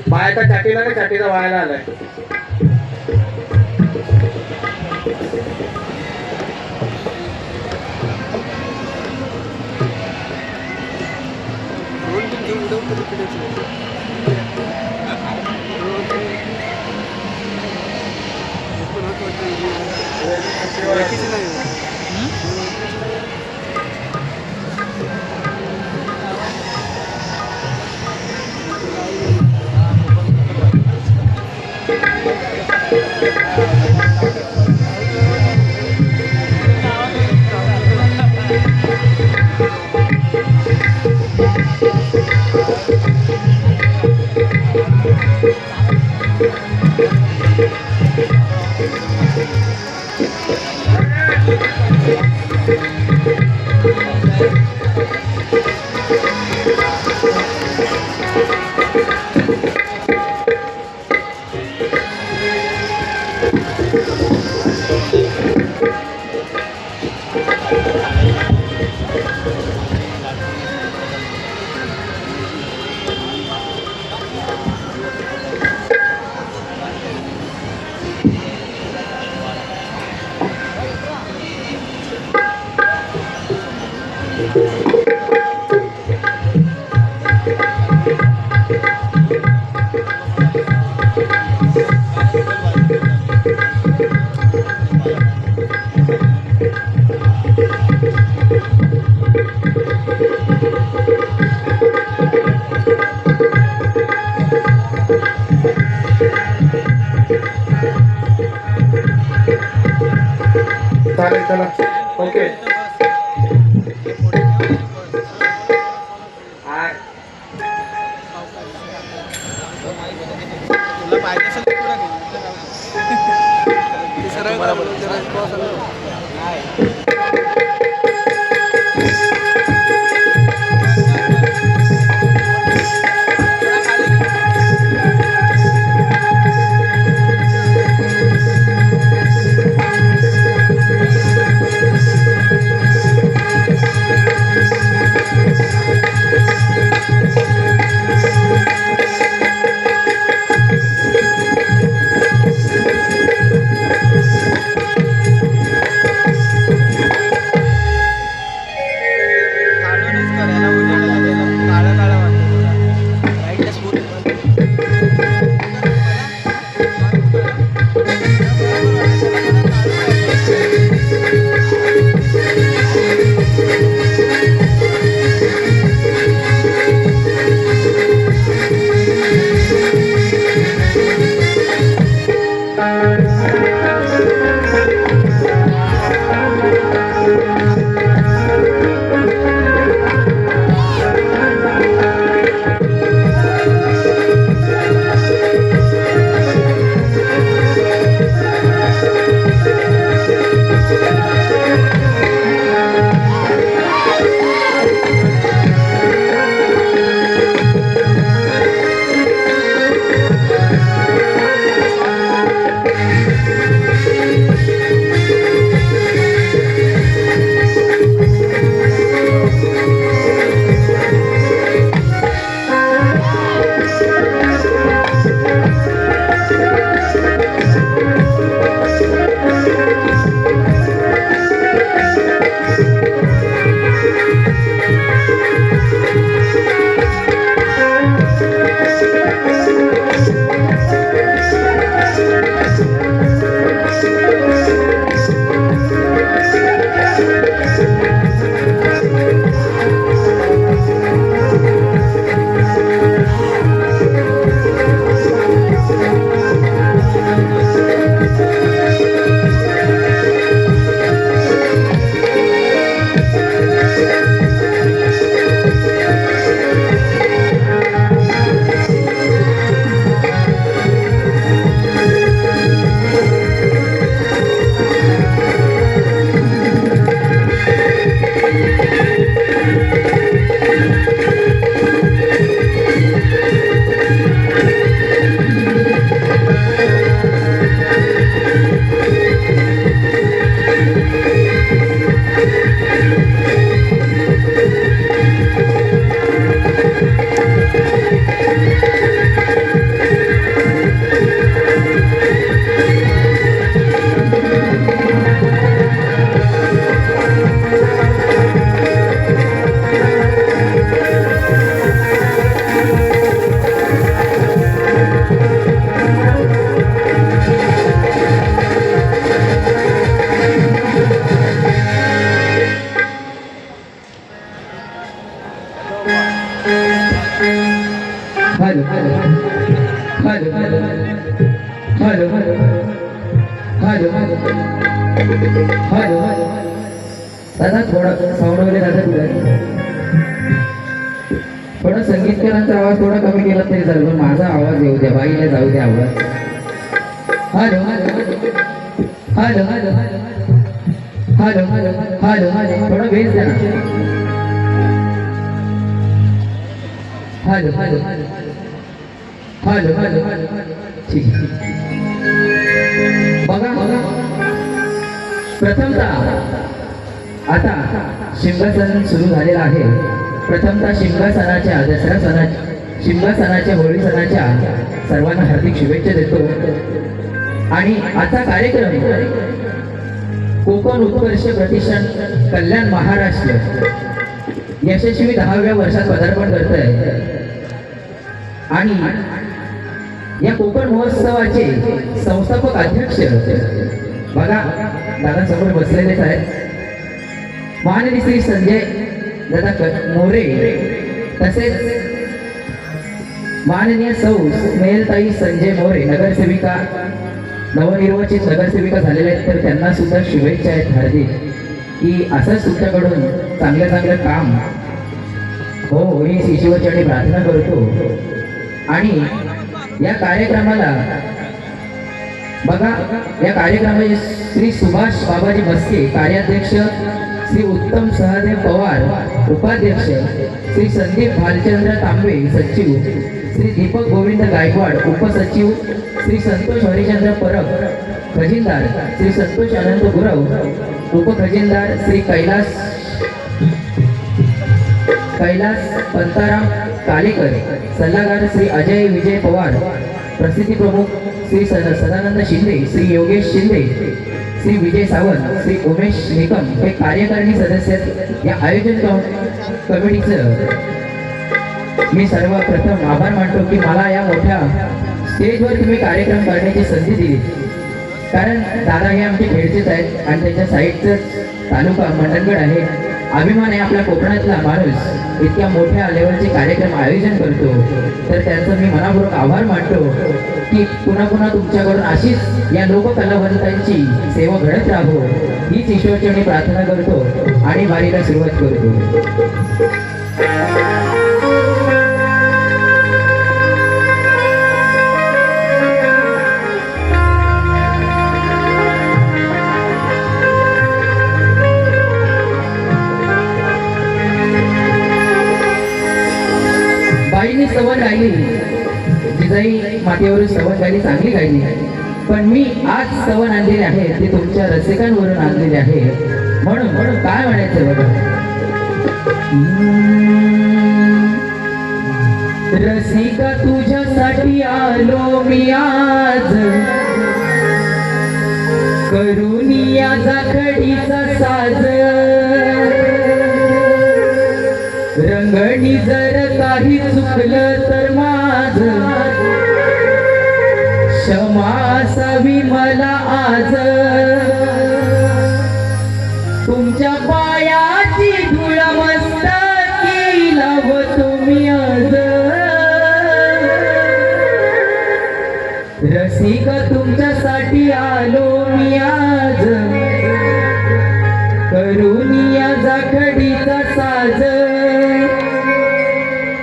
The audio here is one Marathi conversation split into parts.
बायका चाटीला का चाटीला व्हायला आलाय. चालेल चला ओके. तुला पाहिजे असेल hello hello hello hello hello hello hello hello दादा थोडा साऊंड वगैरे दादा तुला थोडा संगीतकारांचा आवाज थोडा कमी केला तरी चालेल पण माझा आवाज येऊ द्या बाईला जाऊ द्या आवाज hello hello hello hello hello hello hello थोडा वेळ द्या ना हॅलो हॅलो हॅलो हॅलो ठीक बघा बघा प्रथमतः आता शिमगासन सुरू झालेला आहे प्रथमतः शिमगासनाच्या दसरा सणाच्या शिमगासनाच्या होळी सणाच्या सर्वांना हार्दिक शुभेच्छा देतो आणि आजचा कार्यक्रम कोकण उत्कर्ष प्रतिष्ठान कल्याण महाराष्ट्र यशस्वी 10व्या वर्षात पदार्पण करत आहे आणि या कोकण महोत्सवाचे संस्थापक अध्यक्ष बघा दादा समोर बसलेलेच आहेत माननीय श्री संजय दादा मोरे तसेच माननीय सौ स्नेहलताई संजय मोरे नगरसेविका नवनिर्वाचित नगरसेविका झालेल्या आहेत तर त्यांना सुद्धा शुभेच्छा आहेत हार्दिक की असंच तुमच्याकडून चांगलं काम हो मी शिशुवचरणी प्रार्थना करतो आणि या कार्यक्रमाला बघा या कार्यक्रमाचे श्री सुभाष बाबाजी मस्के कार्याध्यक्ष श्री उत्तम सहदेव पवार उपाध्यक्ष श्री संदीप भालचंद्र तांबे सचिव श्री दीपक गोविंद गायकवाड उपसचिव श्री संतोष हरिचंद्र परब खजिनदार श्री संतोष आनंद गुरव उपखजिनदार श्री कैलास पंताराम कालेकर सल्लागार श्री अजय विजय पवार प्रसिद्धी प्रमुख श्री सदानंद शिंदे श्री योगेश शिंदे श्री विजय सावंत श्री उमेश निकम हे कार्यकारिणी सदस्य या आयोजन कमिटीचं मी सर्वप्रथम आभार मानतो की मला या मोठ्या स्टेजवर तुम्ही कार्यक्रम करण्याची संधी दिली कारण दादा हे आमचे खेळचेच आहेत आणि त्याच्या साईडचं तालुका मंडणगड आहे अभिमान आहे आपल्या कोकणातला माणूस इतक्या मोठ्या लेवलचे कार्यक्रम आयोजन करतो, तर त्यांचं मी मनापूर्वक आभार मानतो की पुन्हा पुन्हा तुमच्याकडून अशीच या लोककलावंतांची सेवा घडत राहो, हीच ईश्वरचरणी प्रार्थना करतो आणि वारीला सुरुवात करतो. बाईने सवण गायली, जिजाई मातेवरून सवण गायली, चांगली गायली, पण मी आज सवण आणलेले आहे ते तुमच्या रसिकांवरून आणलेले आहे. म्हणून काय म्हणायचं बघा, रसिका तुझ्यासाठी आलो मी आज, करून या जाखडीचा साज, रंगणी जर काही चुकलं तर माझ, क्षमा असावी मला आज. तुमच्या पायाची धूळ मस्तकी लावतो मी आज, रसिका तुमच्यासाठी आलो मी आज, करून या जाखडीचा साज,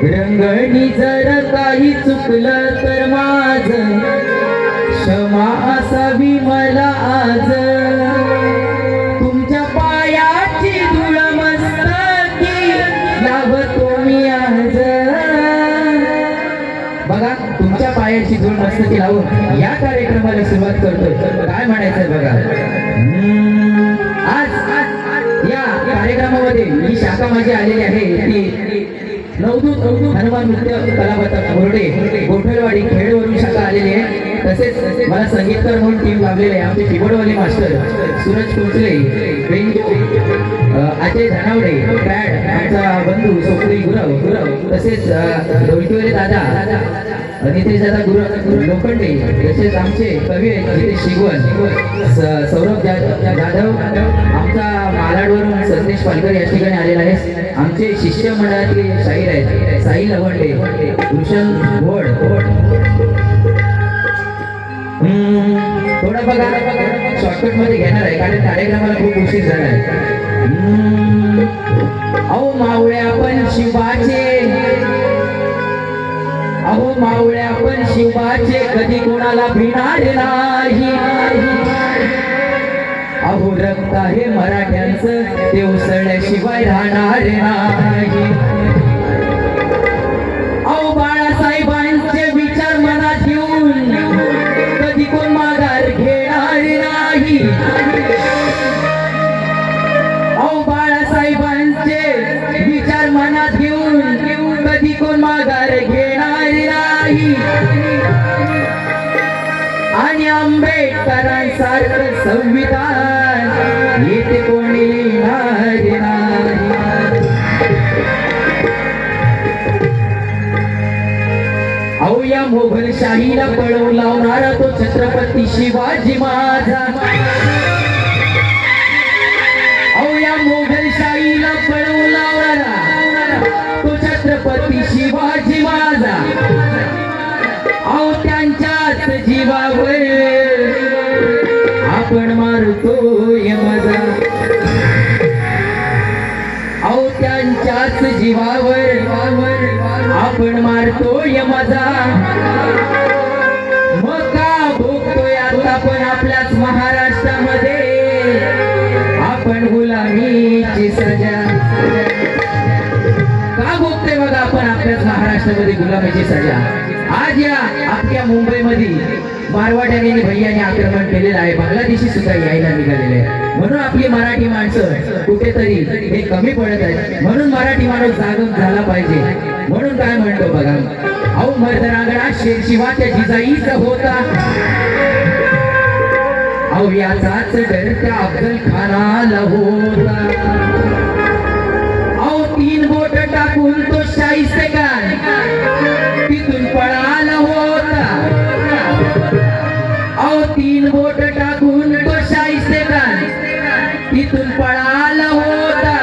रंगणी जर काही चुकलं तर माझ, क्षमा असावी मला आज. तुमच्या पायाची धूळ मस्तकी लावतो मी आज. बघा, तुमच्या पायाची धूळ मस्तकी लावून या कार्यक्रमाला सुरुवात करतोय. काय म्हणायचंय बघा, आज या कार्यक्रमामध्ये ही शाखा माझी आलेली आहे ती नवदूत हनुमान नृत्य कलापथक बोर्डे गोठलवाडी खेडवरून शाखा आलेली आहे. तसेच मला संगीतकार म्हणून टीम लाभलेले आहे. आमचे कीबोर्डवाले मास्टर सूरज कुंचले, अजय धनावडे, पॅड आमचा बंधू सोपरी गुरव, तसेच ढोलकीवाले दादा नितेश दादा लोखंडे, तसेच आमचे कवी जितेश शिगवण, सौरभ जाधव, आमचा मालाडवरून संदेश पालकर या ठिकाणी आलेला आहे. आमचे शिष्य मंडळातले शाहीर आहेत साई लवंडे, भूषण घोड. थोडा बघा शॉर्टकट मध्ये घेणार आहे कारण कार्यक्रमाला खूप उशीर झाला आहे. अहो मावळ्या पण शिवाचे, अहो मावळ्या पण शिवाचे, कधी कोणाला भिणार नाही. अहो रक्त आहे मराठ्यांचं, ते उसळल्याशिवाय राहणार नाही. अहो बाळासाहेबांचे विचार मनात घेऊन कधी कोण माघार घेणार नाही. अहो बाळासाहेबांचे विचार मनात घेऊन कधी कोण माघार घेणार नाही. आणि आंबेडकरांसारखं संविधान येथे कोणी लिहिणार नाही. अहो या मोगलशाहीला पळवून लावणारा तो छत्रपती शिवाजी माझा. अहो या मोगलशाहीला पळवून लावणारा तो छत्रपती शिवाजी माझा. अहो त्यांच्याच जीवावर आपण मारतोय मजा. अहो त्यांच्याच जीवावर आपण मारतोय मजा. मग का भोगतोय आता पण आपल्याच महाराष्ट्रामध्ये आपण गुलामीची सजा. का भोगतोय बघा आपण आपल्याच महाराष्ट्रामध्ये गुलामीची सजा. आज या अख्ख्या मुंबईमध्ये मारवाड्याने भैयाने आक्रमण केलेलं आहे, बांगलादेशी सुद्धा यायला निघालेले आहे. म्हणून आपली मराठी माणसं कुठेतरी हे कमी पडत आहेत. म्हणून मराठी माणूस जागृत झाला पाहिजे. म्हणून काय म्हणतो बघा, अहो मर्दरांगणा शेरशिवाच्या जिजाईचा होता. अहो याचाच डर त्या अफजल खानाला होता. अहो 3 बोट टाकून तो शाहिस्तेखान तिथून पळाला होता. अहो 3 बोट टाकून तो शाहिस्तेखान तिथून पळाला होता.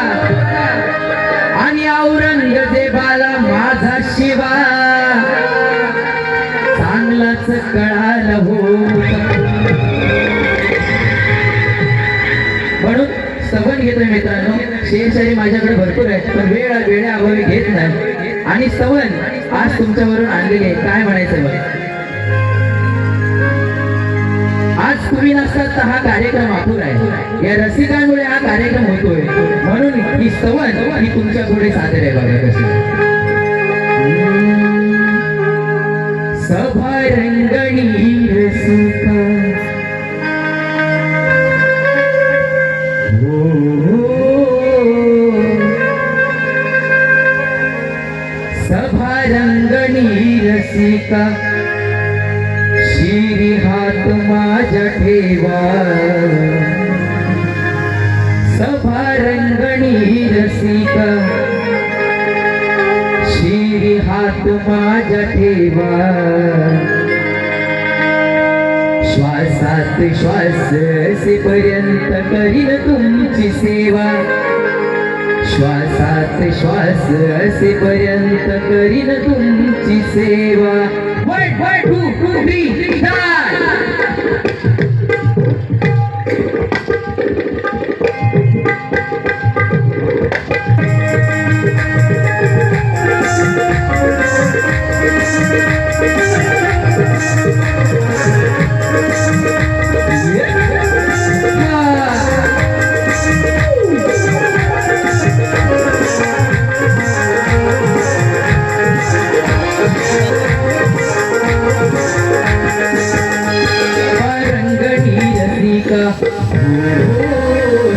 घेतोय मित्रांनो. शेरशायरी माझ्याकडे भरपूर आहे, पण वेळेअभावी घेत नाही. आणि स्तवन आज तुमच्यावरून आणलेली आहे. काय म्हणायचं बघ, आज तुम्ही नसतात तर हा कार्यक्रम अपुरा आहे. या रसिकांमुळे हा कार्यक्रम होतोय, म्हणून ही स्तवन ही तुमच्या पुढे सादर आहे. बघा कशी सभा रंगणी रसिका सभा रंगणी रसिका शिरी हात माझ्या ठेवा. सभा रंगणी रसिका शिरी हात माझ्या ठेवा. श्वासात श्वास असेपर्यंत करीन तुमची सेवा. श्वासात श्वास असेपर्यंत करीन तुमची सेवा. 1 2 3 4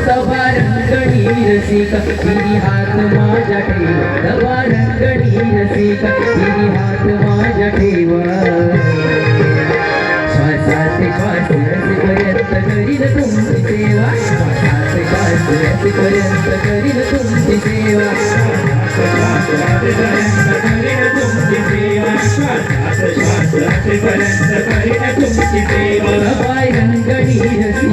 सभा रंगणी रसिका तिरी हात माझ्या ठेवा. सभा रंगणी रसिका तिरी हात माझ्या ठेवा. श्वासात श्वास असेपर्यंत करीन तुमची सेवा. श्वासात श्वास असेपर्यंत करीन तुमची सेवा. श्वासात तुमची सेवा. श्वासात श्वास असेपर्यंत करीन तुमची सेवा. सभा रंगणी रसिका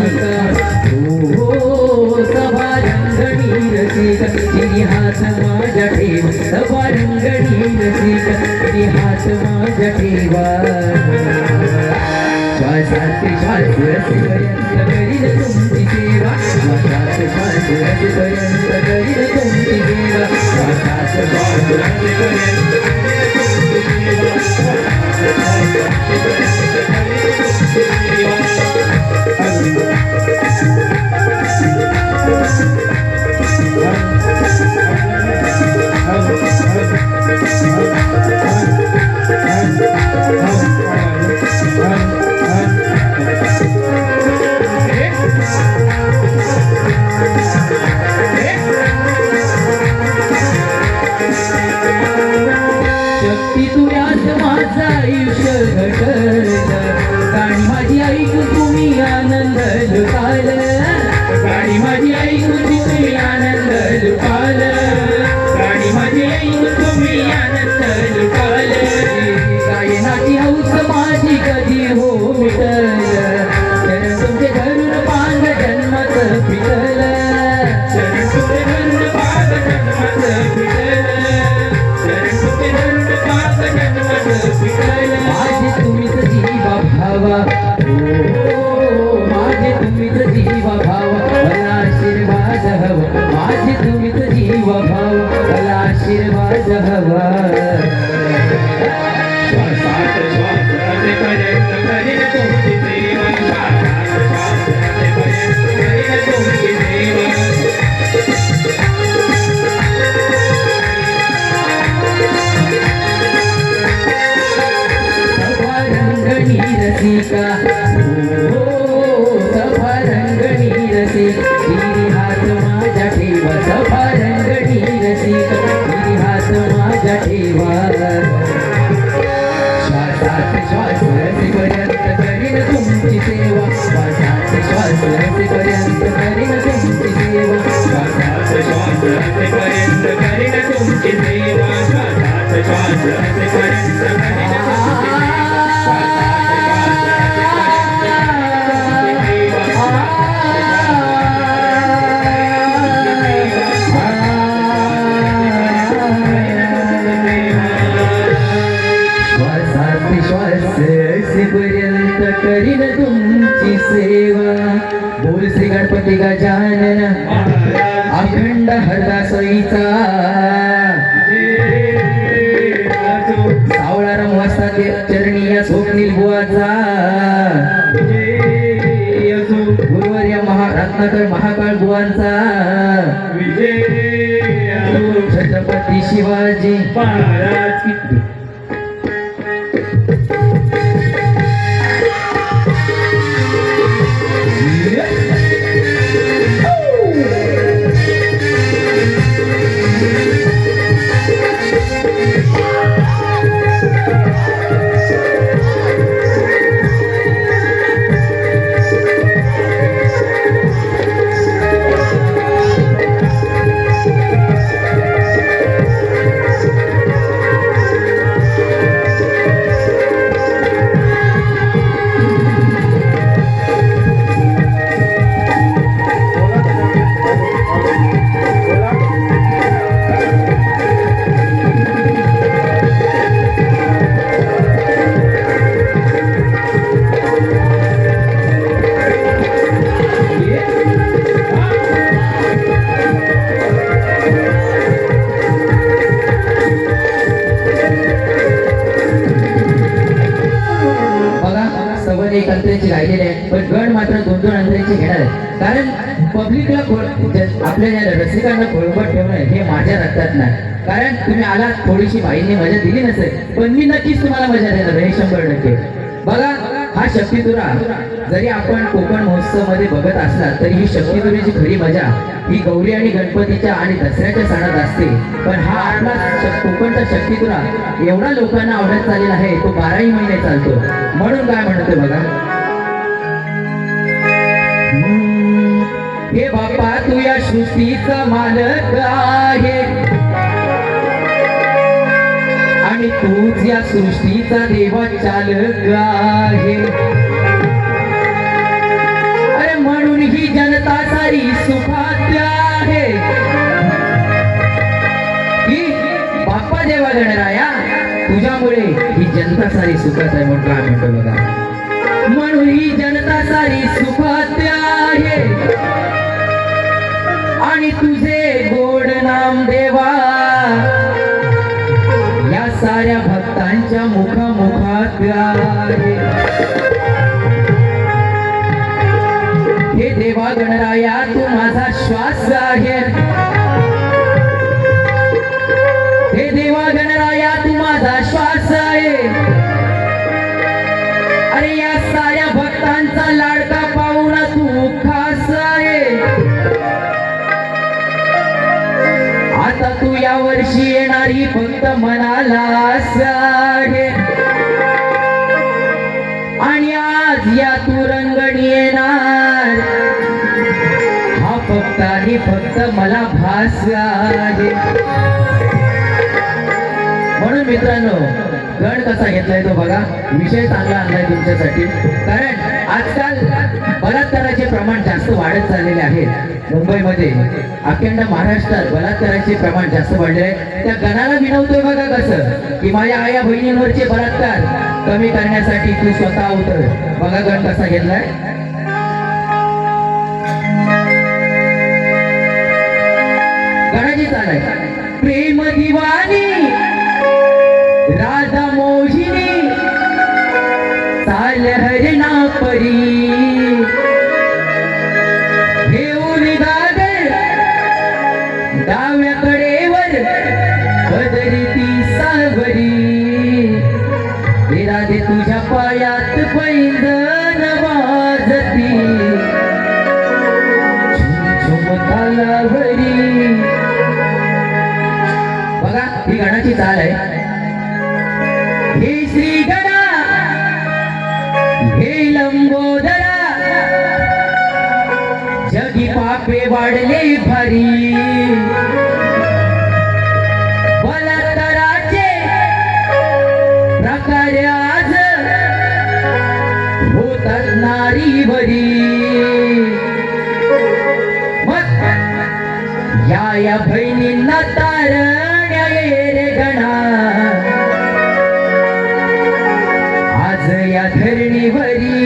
सभा रंगणी रसिका तिरी हात माझ्या ठेवा. सभा रंगणी रसिका तिरी हात माझ्या ठेवा. श्वासात श्वास असेपर्यंत करीन तुमची सेवा. श्वासात श्वास असेपर्यंत करीन तुमची सेवा. श्वासात श्वास असेपर्यंत शक्ती तुझ्यात माझं आयुष्य घडलं. गाणी माझी ऐकून तुम्ही आनंद लुटाल. गाणी माझी ऐकून तुम्ही आनंद लुटाल. गाणी माझी ऐकून तुम्ही आनंद लुटाल. गायनाची हौस माझी कधी हो मिटल. चरण तुमचे धरून पांग जन्मात फिटल. चरण तुमचे धरून पांग जन्मात फिटल. माझे तुम्हीच जीवा भावा. माझे तुम्हीच जीवा भावा. मला आशीर्वाद हवा. माझे तुम्हीच जीवा भावा. मला आशीर्वाद हवा. श्वासात श्वास असेपर्यंत करीन तुमची सेवा. श्वासात श्वास असेपर्यंत करीन तुमची सेवा. रसिका सभा रंगणी रसिका तिरी हात माझ्या ठेवा. सभा रंगणी रसिका तिरी हात माझ्या ठेवा. श्वासात श्वास असेपर्यंत करीन तुमची सेवा. श्वासात श्वास असेपर्यंत करीन तुमची सेवा. श्वासात श्वास असेपर्यंत करीन तुमची सेवा. श्वासात श्वास असेपर्यंत करीन तुमची सेवा. असेपर्यंत करीन तुमची सेवा. बोल श्री गणपती गजानन. अखंड हरदासईचा सावळा रमवासता चरणी या स्वप्नील बुवाचा गुरुवर्य रत्नाकर महाकाळ बुवांचा छत्रपती शिवाजी महाराज की एक अंतरांची गायलेली आहे, पण गण मात्र 2-2 अंतरांची घेणार आहे. कारण पब्लिकला आपल्या या रसिकांना खोळंबट ठेवणं हे माझ्या रक्तात नाही. कारण तुम्ही आलात, थोडीशी बाईंनी मजा दिली नसेल, पण मी नक्कीच तुम्हाला मजा देणार हे 100%. बघा हा शक्तितुरा जरी आपण कोकण महोत्सव मध्ये बघत असला तरी ही शक्तितुरेची खरी मजा ही गौरी आणि गणपतीच्या आणि दसऱ्याच्या सणात असते. पण हा आपला कोकणचा शक्तितुरा एवढा लोकांना आवडत चाललेला आहे, तो 12ही महिने चालतो. म्हणून काय म्हणतो बघा, हे बाप्पा तू या सृष्टीचा मालक आहे आणि तूच या सृष्टीचा देवा चालक आहे. अरे म्हणून ही जनता सारी सुखात आहे की बाप्पा देवा गणराया तुझ्यामुळे ही जनता सारी सुखात आहे. म्हणून काय म्हणतो बघा, म्हणून ही जनता सारी सुखात आहे आणि तुझे गोड नाम देवा या साऱ्या भक्तांच्या मुखामुखात आहे. हे देवा गणराया तू माझा श्वास आहे, हे देवा गणराया तू माझा श्वास आहे. अरे या साऱ्या भक्तांचा लाडका पाहुणा तू खास आहे. आता तू या वर्षी येणारी फक्त मनाला आहे आणि आज या तू रंगणी येणार हा फक्त आणि फक्त मला भास आहे. म्हणून मित्रांनो गण कसा घेतलाय तो बघा, विषय चांगला आणलाय तुमच्यासाठी. कारण आजकाल बलात्काराचे प्रमाण जास्त वाढत चाललेले आहे. मुंबईमध्ये अखंड महाराष्ट्रात बलात्काराचे प्रमाण जास्त वाढले आहे. त्या गणाला विनवतोय बघा कसं की माझ्या आया बहिणींवरचे बलात्कार कमी करण्यासाठी तू स्वतः उतर. बघा गण कसा घेतलाय. गणाची चाल आहे, प्रेम दिवानी राधा मोहिनी चाल हरणा परी घेऊन गागर डाव्या कडेवर बदलती सावरी. हे राधे तुझ्या पायात पैंजण वाजती झुम तालावरी. बघा ही गणाची चाल आहे. हे श्री गणा हे लंबोदरा जगी पापे वाढले भारी. बलात्काराचे प्रकार आज होतात नारीवरी. या बहिणींना तारण्या ये रे गणा आज या धरणीवरी.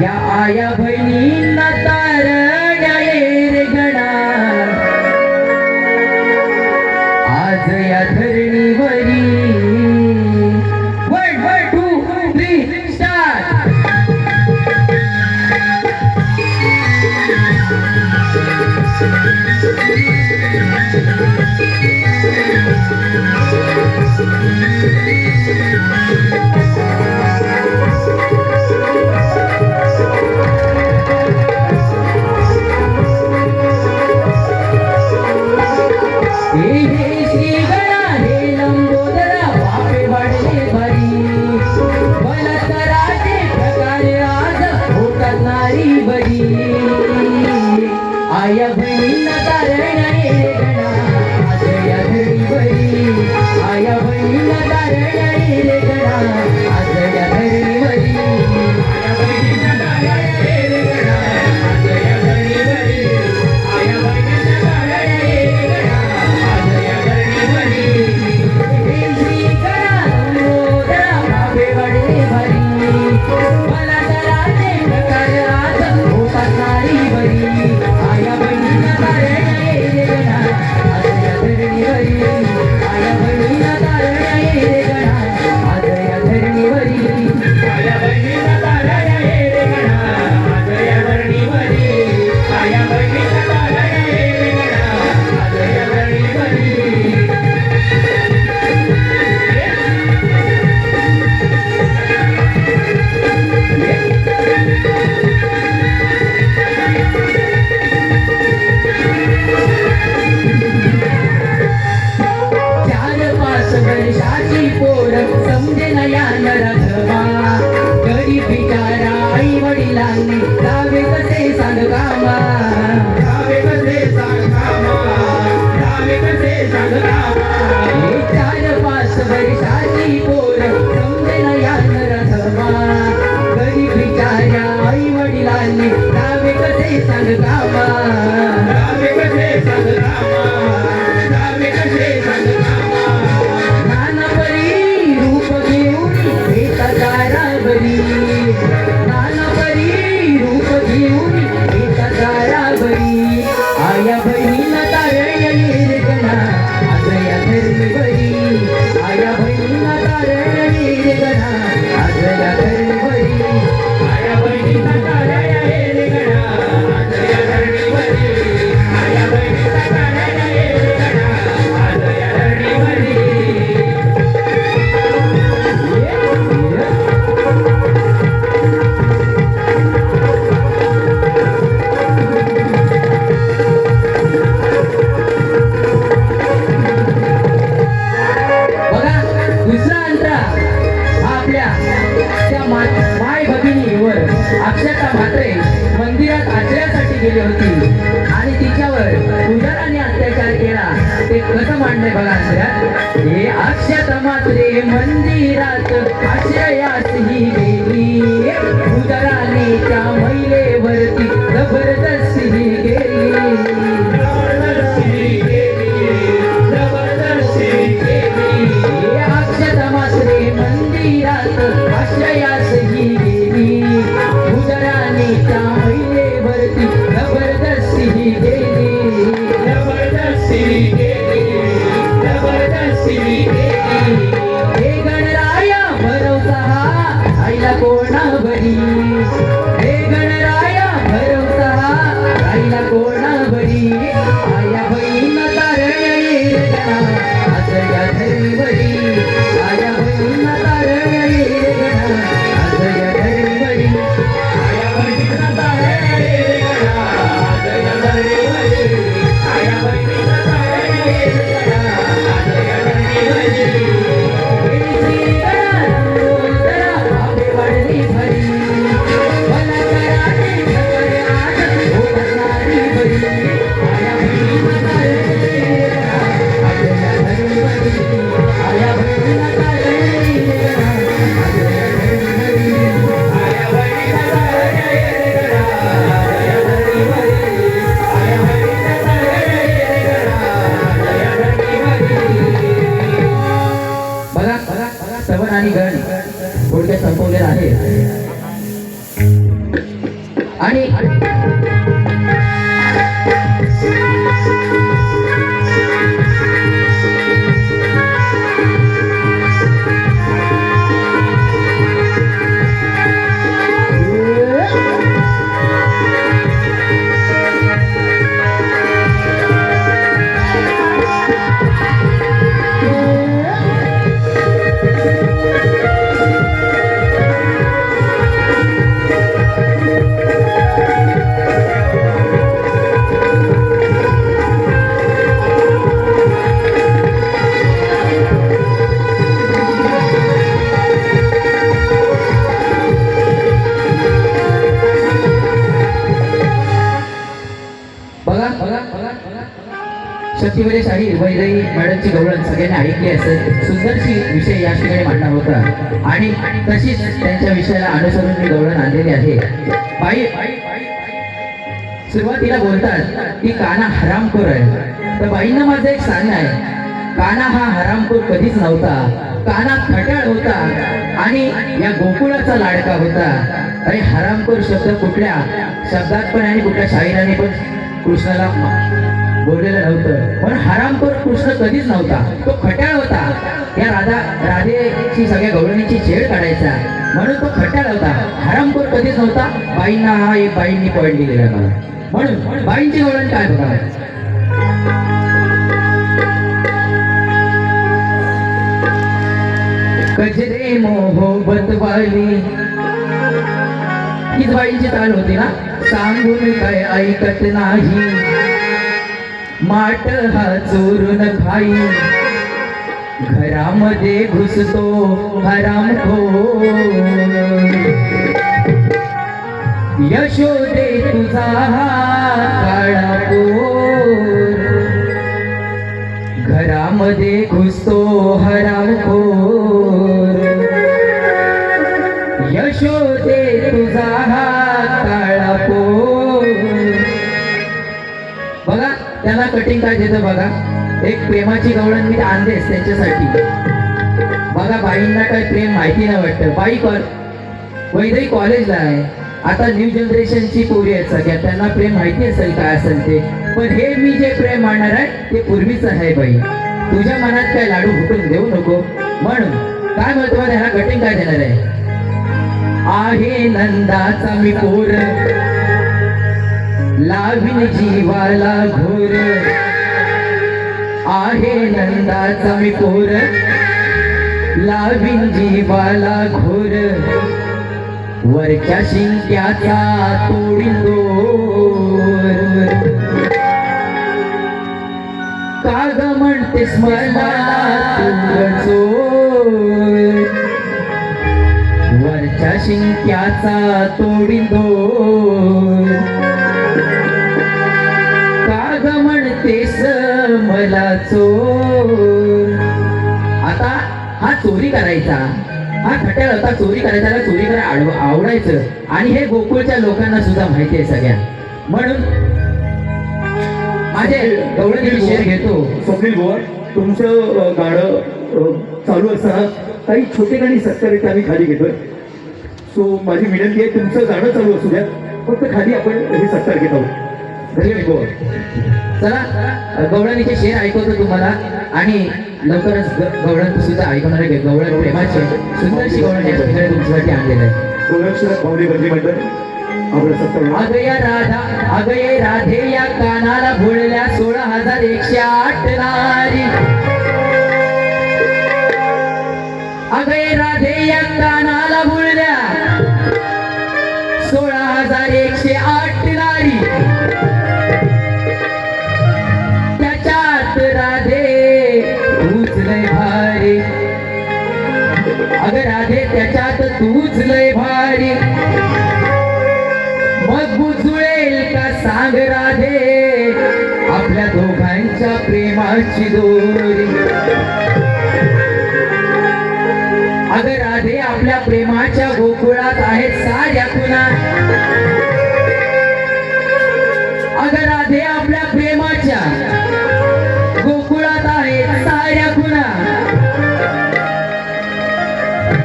या आया बहिणींना तारण्या ये जावे कसे सांग कामा, जावे कसे सांग कामा, जावे कसे सांग कामा. हे 4-5 वर्षाची पोर समजेना या नरधमा, गरीब बिचाऱ्या आई वडिलांनी जावे कसे सांग कामा, जावे कसे सांग कामा, जावे कसे सांग कामा. नानपरी रूप घेऊन येता दारावरी, नानपरी रूप घेऊन येता दारावरी, आया बहिणीला तारण निर्गणा आज या धरणीवरी, आया बहिणीला तारण निर्गणा आज या धरणीवरी, आया बहिणीचा तारण रे गणा आज या धरणीवरी, आया बहिणीचा तारण रे गणा आज या धरणीवरी. बघा दुसरा अंतरा हा आपल्या त्या माय भगिनीवर अक्षता म्हात्रे मंदिरात आचऱ्यासाठी गेली होती आणि तिच्यावर पुजाराने अत्याचार केला. ते कसं मांडलंय बघा अंतरात, हे अक्षता म्हात्रे मंदिरात आश्रयास ही गेली, पुजाराने त्या महिलेवरती जबरदस्ती ही केली, जबरदस्ती केली, जबरदस्ती केली. हे अक्षता म्हात्रे मंदिरात आश्रयास ही गेली, पुजाराने त्या महिलेवरती जबरदस्ती ही केली, जबरदस्ती केली, जबरदस्ती केली. हे गणराया भरवसा हा आईला कोणावरी, हे गणराया भरवसा हा आईला कोणावरी, आया बहिणीला तारण निर्गणा आज या धरणीवरी, आया बहिणीला तारण निर्गणा आज या धरणीवरी, आया बहिणीचा तारण रे गणा आज या धरणीवरी, आया बहिणीचा तारण रे गणा आज या धरणीवरी. आया बहिणीचा तारण रे गणा आज या धरणीवरी, आया बहिणीचा तारण रे गणा आज या धरणीवरी. बघा सवन आणि गण थोडक्यात संपवलेला आहे आणि शक्तिवले शाही वैदई मॅडमची गवळण सगळ्यांनी ऐकली असेल. सुंदरशी विषय या ठिकाणी मांडला होता आणि तशीच त्यांच्या विषयाला अनुसरून मी गवळण आणलेली आहे. बाई सुरुवातीला बोलतात की काना हरामखोर आहे, तर बाईंना माझं एक सांगणं आहे, काना हा हरामखोर कधीच नव्हता, काना खट्याळ होता आणि या गोकुळाचा लाडका होता. अरे हरामखोर शब्द कुठल्या शब्दात पण आणि कुठल्या शाहिराने पण कृष्णाला बोललेलं नव्हतं, पण हरामखोर कृष्ण कधीच नव्हता, तो खट्याळ होता. या राधेची सगळ्या गवळणीची छेड काढायचा म्हणून तो खट्याळ होता, हरामखोर कधीच नव्हता. बाईंना हा एक बाईंनी पॉईंट दिलेला मला, म्हणून बाईंची गवळण काय बघा. कजरे मोहब्बत वाली हीच बाईंची चाल होती ना. सांगून काय ऐकत नाही, माठ हा चोरून खाई, घरामध्ये घुसतो हरामखोर. यशोदे तुझा काळा पोर घरामध्ये घुसतो हरामखोर यशोदे तुझा काळा पोर बघा त्याला कटिंग काय देतं बघा एक प्रेमाची गवळण मी आणतेस त्यांच्यासाठी बघा बाईंना काय प्रेम माहिती नाही वाटतं बाई कर वैद्यही कॉलेजला आहे आता न्यू जनरेशनची पोरी आहेत सगळ्या त्यांना प्रेम माहिती असेल काय असेल ते पण हे मी जे प्रेम मांडणार आहे ते पूर्वीच आहे बाई तुझ्या मनात काय लाडू फुटून देऊ नको म्हणून काय म्हणतो मला ह्याला कटिंग काय देणार आहे नंदाचा मी पोर लावीन जीवाला घोर आहे नंदाचा मी पोर लावीन जीवाला घोर वरच्या शिंक्याचा तोडीन दोर काग म्हणतेस मला तू चोर वरच्या शिंक्याचा तोडीन दोर काग म्हणतेस मला चोर आता हा चोरी करायचा हा खट्याळ होता चोरी करायचा चोरी करायला आवडायचं आणि हे गोकुळच्या लोकांना सुद्धा माहिती आहे सगळ्या म्हणून माझे गवळणी शेअर घेतो स्वप्नील बुवा तुमचं गाणं चालू असताना काही छोटे गाणी सत्कारिता आम्ही खाली घेतोय सो माझी विनंती आहे तुमचं गाणं चालू असू द्या फक्त खाली आपण हे सत्कार घेत आहोत धन्यवाद बुवा चला गवळणीचे शेर ऐकवतो तुम्हाला आणि लवकरच गवळण सुद्धा ऐकवणार आहे गवळण प्रेमाचे सुंदरशी गवळण या ठिकाणी तुमच्यासाठी आणलेलं आहे गोरक्षण भावने बंदी मंडळ आपलं सत्कार अगया राधा अगये राधे या कानाला भोळल्या 16,108 नारी अगये राधे या कानाला भोळल्या 16,108 नारी त्याच्यात राधे तूच लय भारी अगं राधे त्याच्यात तूच लय भारी मग बुजुळेल का सांग राधे आपल्या दोघांच्या प्रेमाची दोरी अगं राधे आपल्या प्रेमाच्या गोकुळात आहेत साऱ्या खुणा अगं राधे आपल्या प्रेमाच्या गोकुळात आहेत साऱ्या खुणा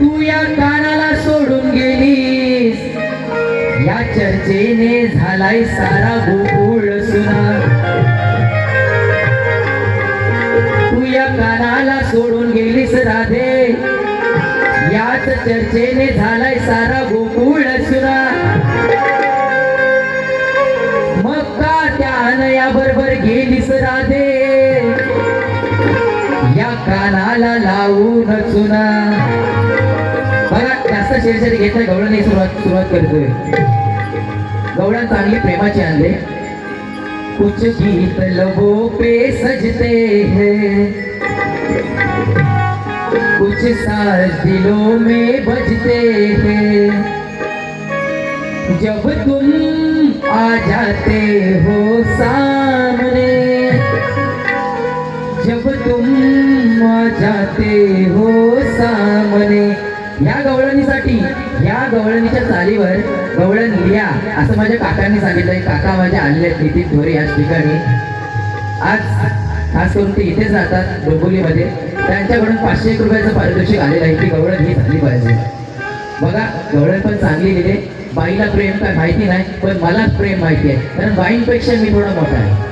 तू या कानाला सोडून गेलीस या चर्चेने झालाय सारा गोकुळ सुना तू या कानाला सोडून गेलीस राधे याच चर्चेने झालाय सारा गोकुळ सुना मग का त्या अनया बरोबर गेलीस राधे या कानाला लावून चुना बघा जास्त शेरशेर घेतलं गवळणी सुरुवात करतोय गवळण चांगली प्रेमाची आणले कुछ गीत लबों पे सजते हैं कुछ साज दिलों में बजते हैं जब तुम आ जाते हो सामने जब तुम आ जाते हो सामने या गवळणीसाठी या गवळणीच्या चालीवर गवळण लिया असं माझ्या काकांनी सांगितलंय काका माझे आलेले आहेत नितीन धोरे याच ठिकाणी आज खास करून ते इथेच राहतात डोंबिवलीमध्ये त्यांच्याकडून 501 रुपयाचं पारितोषिक आलेलं आहे की गवळण ही झाली पाहिजे बघा गवळण पण चांगली लिहिले बाईला प्रेम काय माहिती नाही पण मला प्रेम माहिती आहे कारण बाईंपेक्षा मी थोडा मोठा आहे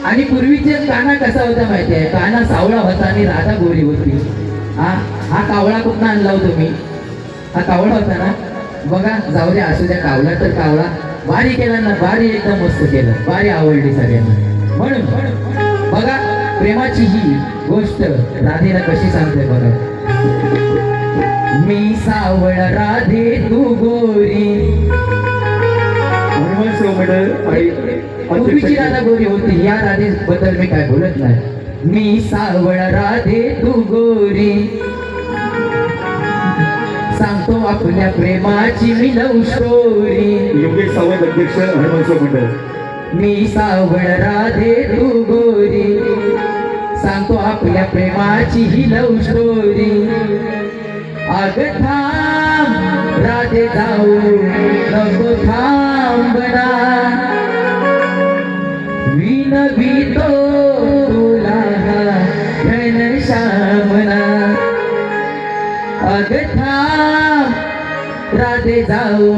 आणि पूर्वीचे काना कसा होता माहिती आहे काना सावळा होता आणि राधा गोरी होती हा कावळा कुठं आणला होतो मी हा कावळा होता ना बघा जाऊ द्या असू द्या कावळा तर कावळा बारी केला ना बारी एकदम मस्त केलं बारी आवडली सगळ्यांना म्हणून बघा प्रेमाची ही गोष्ट राधेला कशी सांगते बघा मी सावळ राधे तू गोरी हनुमान सेवा मंडळ आणि पूर्वीची राधा गोरी होती या राधे बद्दल मी काय बोलत नाही मी सावळ राधे तू गोरी सांगतो आपल्या प्रेमाची मी लव स्टोरी. योगेश सावंत अध्यक्ष हनुमंत मंडळ. मी सावळ राधे तू गोरी, सांगतो आपल्या प्रेमाची ही लव स्टोरी. अग थांब राधे जाऊ नको थांबना, विनवितो तुला घनश्यामना. अग थांब राधे जाऊ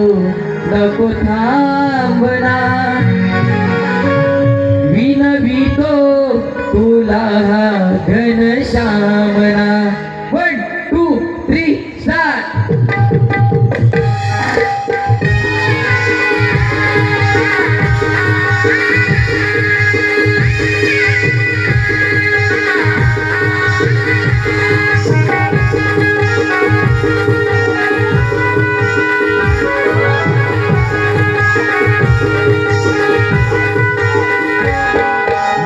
नको थांबना, विनवितो तुला घनश्यामना. 1 2 3 स्टार्ट.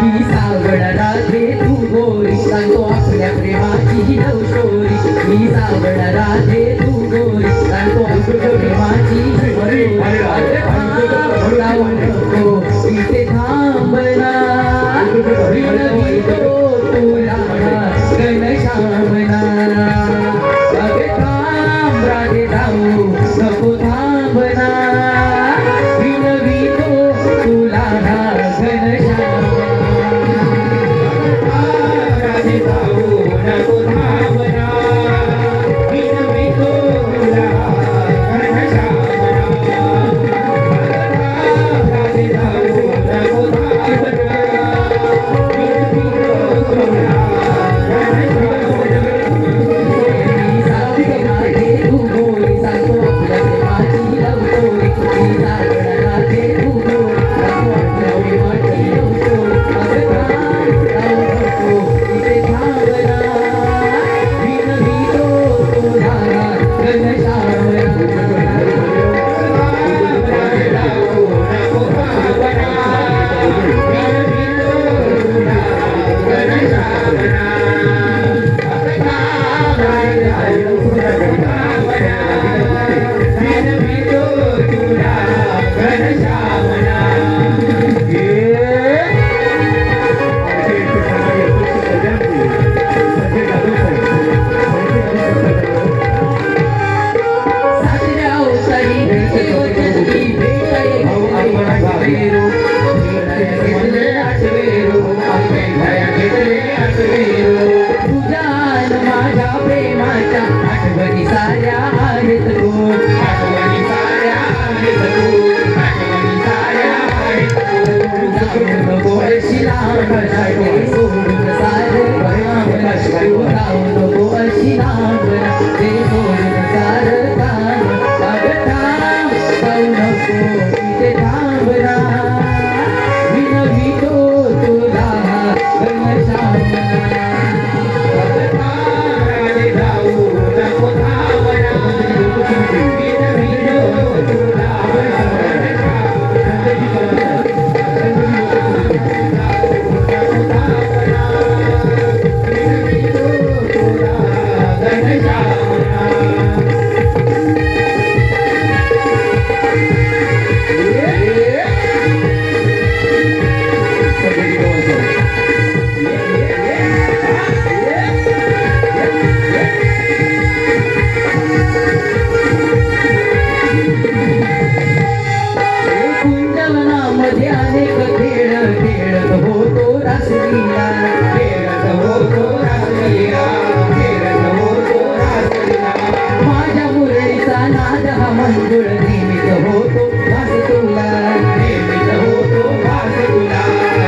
मी सावळ राधे तू गोरी, सांगतो आपल्या प्रेमाची ही लव स्टोरी. मी सावळ राधे तू गोरी, सांगतो आपल्या प्रेमाची ही स्टोरी. अगं थांब जाऊ नको इथे थांबना, विनवितो तुला घनश्यामना. अगं थांब राधे जाऊ नको थांबना, विनवितो तुला घनश्यामना. माझ्या प्रेमाच्या आठवणी साऱ्या आहेत गो, आठवणी साऱ्या आहेत गो, आठवणी साऱ्या आहेत गो. नको अशी लांबना ते सोडून सारं काम, जाऊ नको अशी लांबना ते सोडून सारं काम. अगं थांब जाऊ नको इथे थांबना, विनवितो तुला घनश्यामना. कुंजवनामध्ये अनेक खेळ खेळत होतो रासलीला, खेळत होतो रासलीला, खेळत होतो रासलीला. माझ्या मुरळीचा नाद हा मंजुळ नेहमीच होतो भास तुला, नेहमीच होतो भास तुला,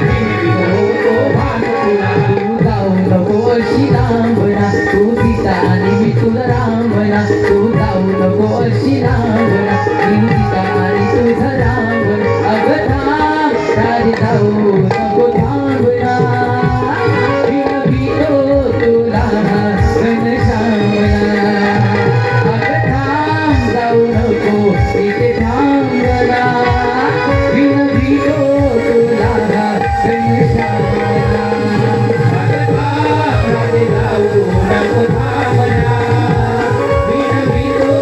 नेहमीच होतो भास तुला. तू जाऊ नको अशी लांबना, तू सीता आणि मी तुला रामना. तू जाऊ नको अशी लांबना, मी सीता आणि तुझं रामना. अगं थांब राधे जाऊ नको थांबना, विनवितो तुला घनश्यामना. अगं थांब जाऊ नको इथे थांबना, विनवितो तुला घनश्यामना. अगं थांब राधे जाऊ नको थांबना, विनवितो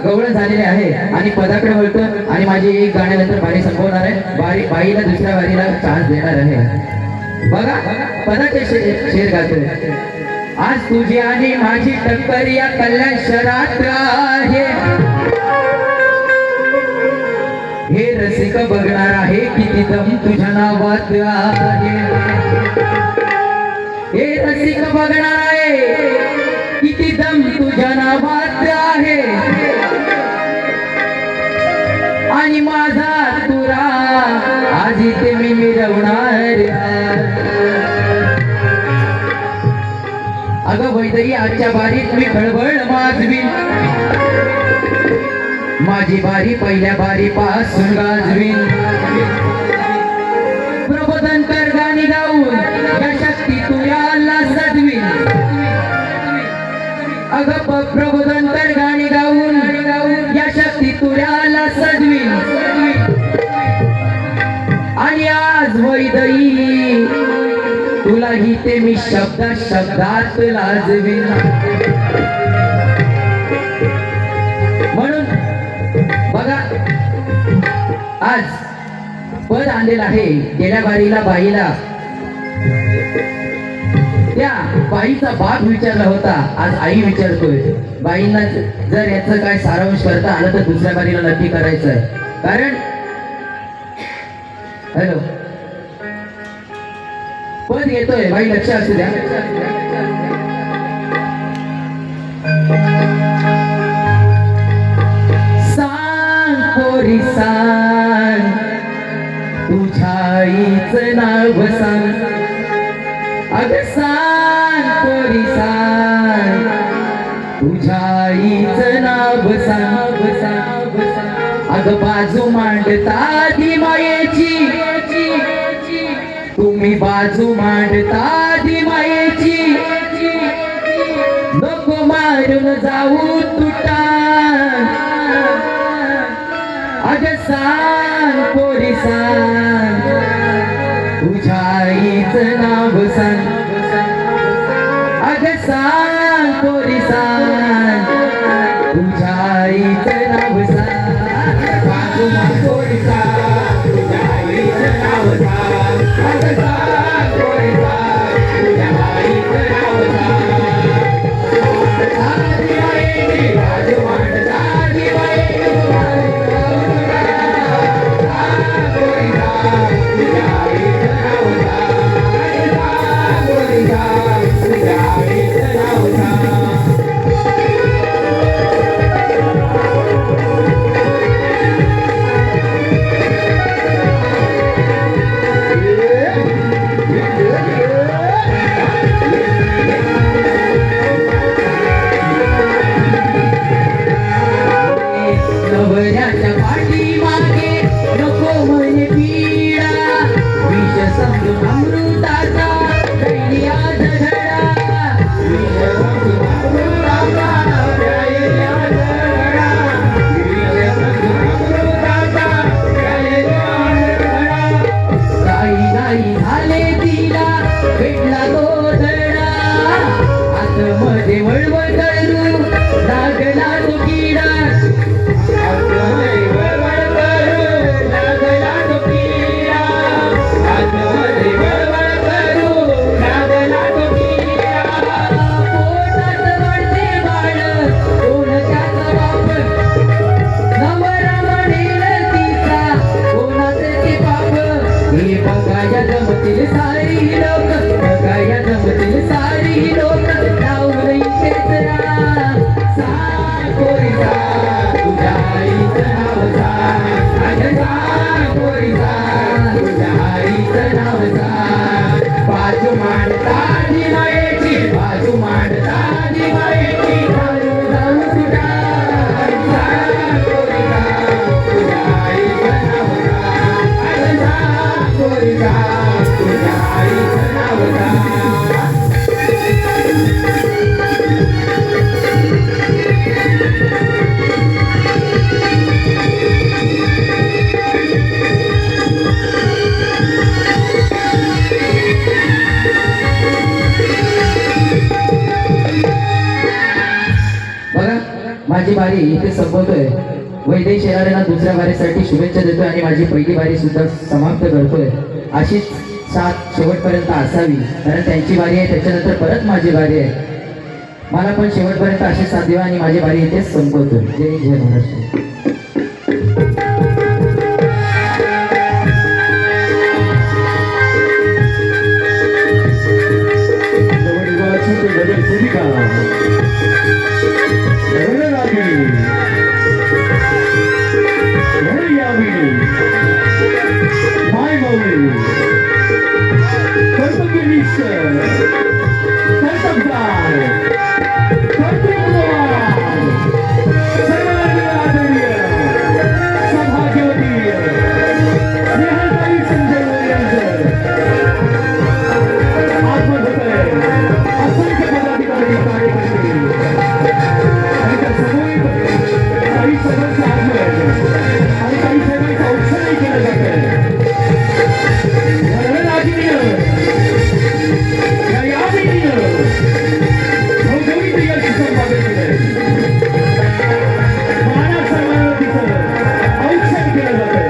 गवळण झालेले आहे आणि पदाकडे वळतो आणि माझी एक गाण्यानंतर बारी संपवणार आहे. बाईला दुसऱ्या बारीला चान्स देणार आहे. बघा पदाचे शेर गातोय. आज तुझी आणि माझी टक्कर या कल्याण शहरात आहे. हे रसिक बघणार आहे किती दम तुझ्या नावात आहे. हे रसिक बघणार आहे किती दम तुझ्या नावात आहे. आणि माझा तुरा आज इथे मी मिरवणार. अगं वैदई आजच्या बारीत मी खळबळ माजवीन. माझी बारी पहिल्या बारी पासून गाजवीन. प्रबोधन कर गाणी गाऊन या शक्ती तुला सजवीन. अगं प्रबोधन कर गाणी गाऊन या शक्ती तुला सजवीन. आणि आज वैदई तुला ही ते मी शब्दात लाजवीन. म्हणून बघा आज पद आणलेलं आहे. गेल्या बारीला बाईला त्या बाईचा बाप विचारला होता, आज आई विचारतोय. बाईंना जर याचं काय सारांश करता आलं तर दुसऱ्या बारीला नक्की करायचं आहे. कारण हॅलो पद येतोय बाई, लक्ष असू द्या. सांग पोरी सांग तुझ्या आईचं नाव सांग. अगं सांग पोरी सांग तुझ्या आईचं नाव सांग. अगं बाजू मांडता दी मायेची, तुम्ही बाजू मांडता दी मायेची. नको मारून जाऊ तुटा. अगं सांग पोरी सांग तुझ्या आईचं नाव सांग. अगं सांग पोरी सांग तुझ्या आईचं नाव सांग. बाजू मांड पोरी सांग तुझ्या आईचं नाव सांग. अगं सांग पोरी सांग तुझ्या आईचं नाव सांग. आदी बाईची बाजू मांडता आदी बाई. माझी बारी इथे संपवतोय. वैदेश येणाऱ्यांना दुसऱ्या बारीसाठी शुभेच्छा देतोय आणि माझी पहिली बारी सुद्धा समाप्त करतोय. अशीच साथ शेवटपर्यंत असावी, कारण त्यांची बारी आहे, त्याच्यानंतर परत माझी बारी आहे. मला पण शेवटपर्यंत अशी साथ द्यावी आणि माझी बारी इथेच संपवतोय. जय हिंद, जय महाराष्ट्र. नवनिर्वाचित नगरसेविका रणरागिणी रणयामिनी मायमौली कर्तव्यनिष्ठ कर्तबगार कर्तृत्ववान सर्वांनी आदरणीय सौभाग्यवती स्नेहलताई संजय मोरे यांचं आगमन होतंय. असंख्य पदाधिकारी कार्यकर्ते आणि त्या समोरील काही सर्वांचं आगमन आणि काही सर्वांचं औषधही केलं जातंय. रणरागिणीनं या यामिनीनं घवघवीत यश संपादन केलंय. मानाचा सन्मानावरतीचं औक्षण केलं जातंय.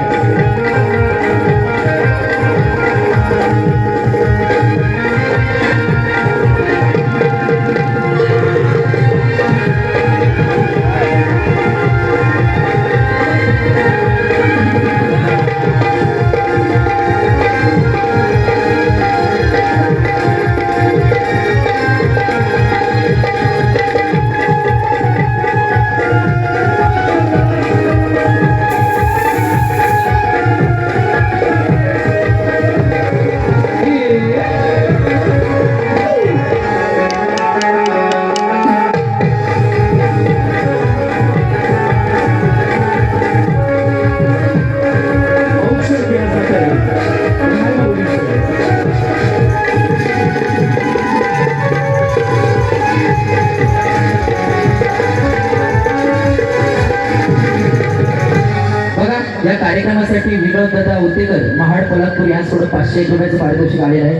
या कार्यक्रमासाठी विनोद दादा उतेकर महाड पोलादपूर यांच्याकडून 501 रुपयाचं पारितोषिक आलेलं आहे.